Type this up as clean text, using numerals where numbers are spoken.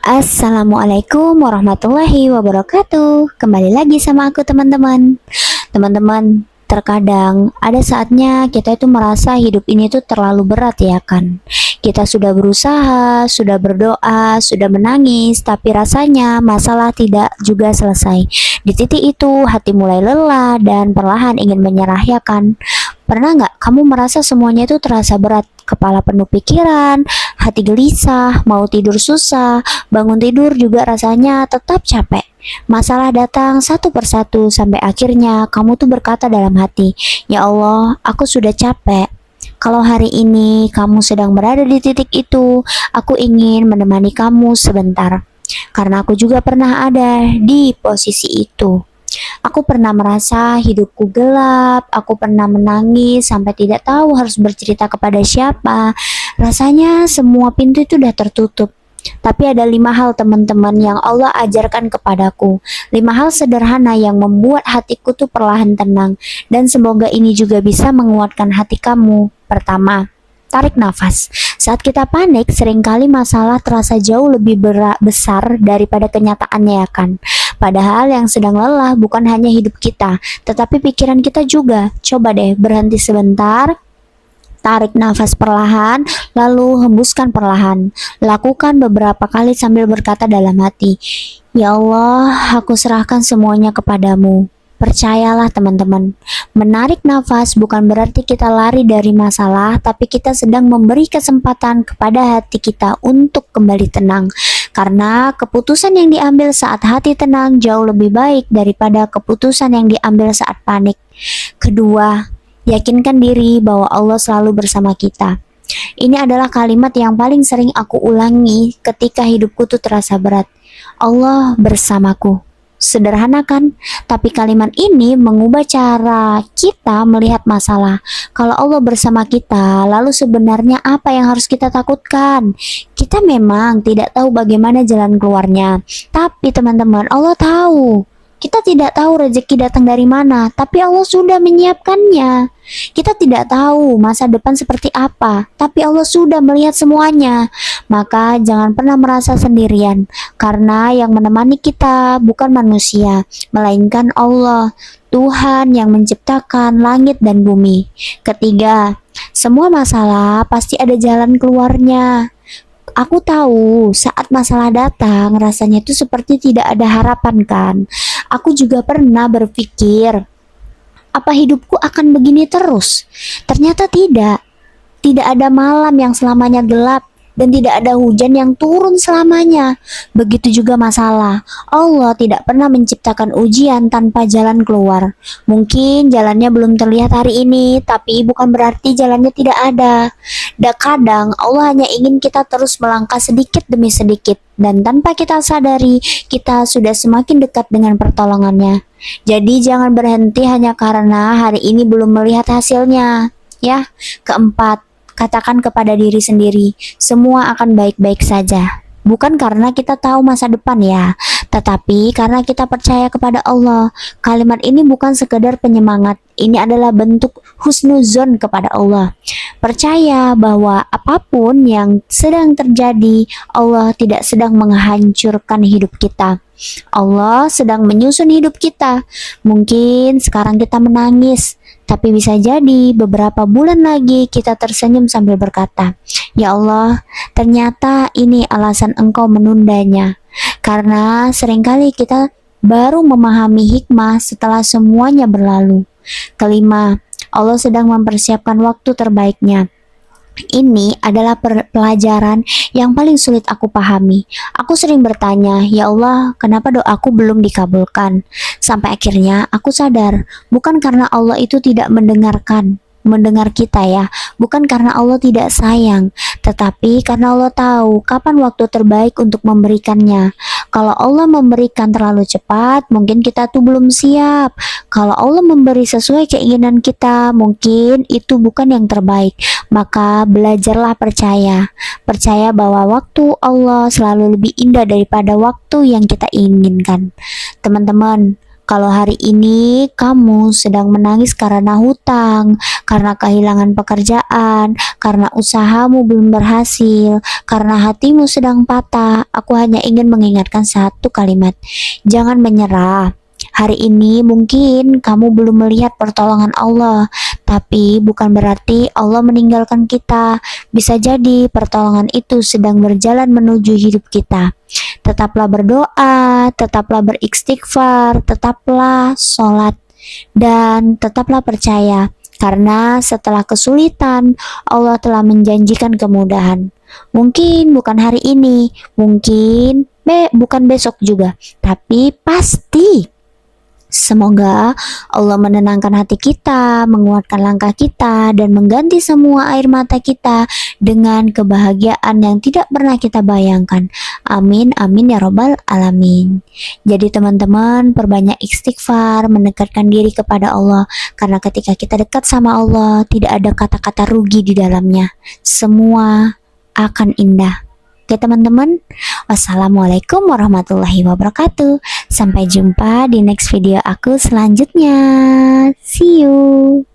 Assalamualaikum warahmatullahi wabarakatuh. Kembali lagi sama aku teman-teman. Teman-teman, terkadang ada saatnya kita itu merasa hidup ini tuh terlalu berat ya kan. Kita sudah berusaha, sudah berdoa, sudah menangis, tapi rasanya masalah tidak juga selesai. Di titik itu hati mulai lelah dan perlahan ingin menyerah ya kan. Pernah nggak kamu merasa semuanya itu terasa berat? Kepala penuh pikiran, hati gelisah, mau tidur susah, bangun tidur juga rasanya tetap capek. Masalah datang satu persatu sampai akhirnya kamu tuh berkata dalam hati, "Ya Allah, aku sudah capek." Kalau hari ini kamu sedang berada di titik itu, aku ingin menemani kamu sebentar. Karena aku juga pernah ada di posisi itu. Aku pernah merasa hidupku gelap, aku pernah menangis sampai tidak tahu harus bercerita kepada siapa. Rasanya semua pintu itu udah tertutup. Tapi ada 5 hal teman-teman yang Allah ajarkan kepadaku. 5 hal sederhana yang membuat hatiku tuh perlahan tenang. Dan semoga ini juga bisa menguatkan hati kamu. Pertama, tarik nafas. Saat kita panik, seringkali masalah terasa jauh lebih besar daripada kenyataannya ya kan. Padahal yang sedang lelah bukan hanya hidup kita, tetapi pikiran kita juga. Coba deh berhenti sebentar, tarik nafas perlahan, lalu hembuskan perlahan. Lakukan beberapa kali sambil berkata dalam hati, "Ya Allah, aku serahkan semuanya kepadamu." Percayalah teman-teman, menarik nafas bukan berarti kita lari dari masalah, tapi kita sedang memberi kesempatan kepada hati kita untuk kembali tenang. Karena keputusan yang diambil saat hati tenang jauh lebih baik daripada keputusan yang diambil saat panik. Kedua, yakinkan diri bahwa Allah selalu bersama kita. Ini adalah kalimat yang paling sering aku ulangi ketika hidupku tuh terasa berat. Allah bersamaku. Sederhana kan? Tapi kalimat ini mengubah cara kita melihat masalah. Kalau Allah bersama kita, lalu sebenarnya apa yang harus kita takutkan? Kita memang tidak tahu bagaimana jalan keluarnya. Tapi teman-teman, Allah tahu. Kita tidak tahu rezeki datang dari mana, tapi Allah sudah menyiapkannya. Kita tidak tahu masa depan seperti apa, tapi Allah sudah melihat semuanya. Maka jangan pernah merasa sendirian, karena yang menemani kita bukan manusia, melainkan Allah, Tuhan yang menciptakan langit dan bumi. Ketiga, semua masalah pasti ada jalan keluarnya. Aku tahu saat masalah datang rasanya itu seperti tidak ada harapan kan. Aku juga pernah berpikir, apa hidupku akan begini terus? Ternyata tidak. Tidak ada malam yang selamanya gelap dan tidak ada hujan yang turun selamanya. Begitu juga masalah. Allah tidak pernah menciptakan ujian tanpa jalan keluar. Mungkin jalannya belum terlihat hari ini, tapi bukan berarti jalannya tidak ada. Dan kadang Allah hanya ingin kita terus melangkah sedikit demi sedikit, dan tanpa kita sadari, kita sudah semakin dekat dengan pertolongannya. Jadi jangan berhenti hanya karena hari ini belum melihat hasilnya. Ya, keempat, katakan kepada diri sendiri, semua akan baik-baik saja. Bukan karena kita tahu masa depan ya, tetapi karena kita percaya kepada Allah. Kalimat ini bukan sekedar penyemangat, ini adalah bentuk husnuzon kepada Allah. Percaya bahwa apapun yang sedang terjadi, Allah tidak sedang menghancurkan hidup kita. Allah sedang menyusun hidup kita. Mungkin sekarang kita menangis, tapi bisa jadi beberapa bulan lagi kita tersenyum sambil berkata, "Ya Allah, ternyata ini alasan Engkau menundanya." Karena seringkali kita baru memahami hikmah setelah semuanya berlalu. Kelima, Allah sedang mempersiapkan waktu terbaiknya. Ini adalah pelajaran yang paling sulit aku pahami. Aku sering bertanya, "Ya Allah, kenapa doaku belum dikabulkan?" Sampai akhirnya aku sadar, bukan karena Allah itu tidak mendengar kita ya, bukan karena Allah tidak sayang, tetapi karena Allah tahu kapan waktu terbaik untuk memberikannya. Kalau Allah memberikan terlalu cepat, mungkin kita tuh belum siap. Kalau Allah memberi sesuai keinginan kita, mungkin itu bukan yang terbaik. Maka belajarlah percaya. Percaya bahwa waktu Allah selalu lebih indah daripada waktu yang kita inginkan. Teman-teman, Kalau hari ini kamu sedang menangis karena hutang, karena kehilangan pekerjaan, karena usahamu belum berhasil, karena hatimu sedang patah, aku hanya ingin mengingatkan satu kalimat. Jangan menyerah. Hari ini mungkin kamu belum melihat pertolongan Allah, tapi bukan berarti Allah meninggalkan kita. Bisa jadi pertolongan itu sedang berjalan menuju hidup kita. Tetaplah berdoa, tetaplah beristighfar, tetaplah sholat, dan tetaplah percaya. Karena setelah kesulitan, Allah telah menjanjikan kemudahan. Mungkin bukan hari ini, mungkin bukan besok juga, tapi pasti. Semoga Allah menenangkan hati kita, menguatkan langkah kita, dan mengganti semua air mata kita dengan kebahagiaan yang tidak pernah kita bayangkan. Amin, amin ya robbal alamin. Jadi teman-teman, perbanyak istighfar, mendekatkan diri kepada Allah, karena ketika kita dekat sama Allah, tidak ada kata-kata rugi di dalamnya. Semua akan indah. Oke teman-teman, wassalamualaikum warahmatullahi wabarakatuh. Sampai jumpa di next video aku selanjutnya. See you.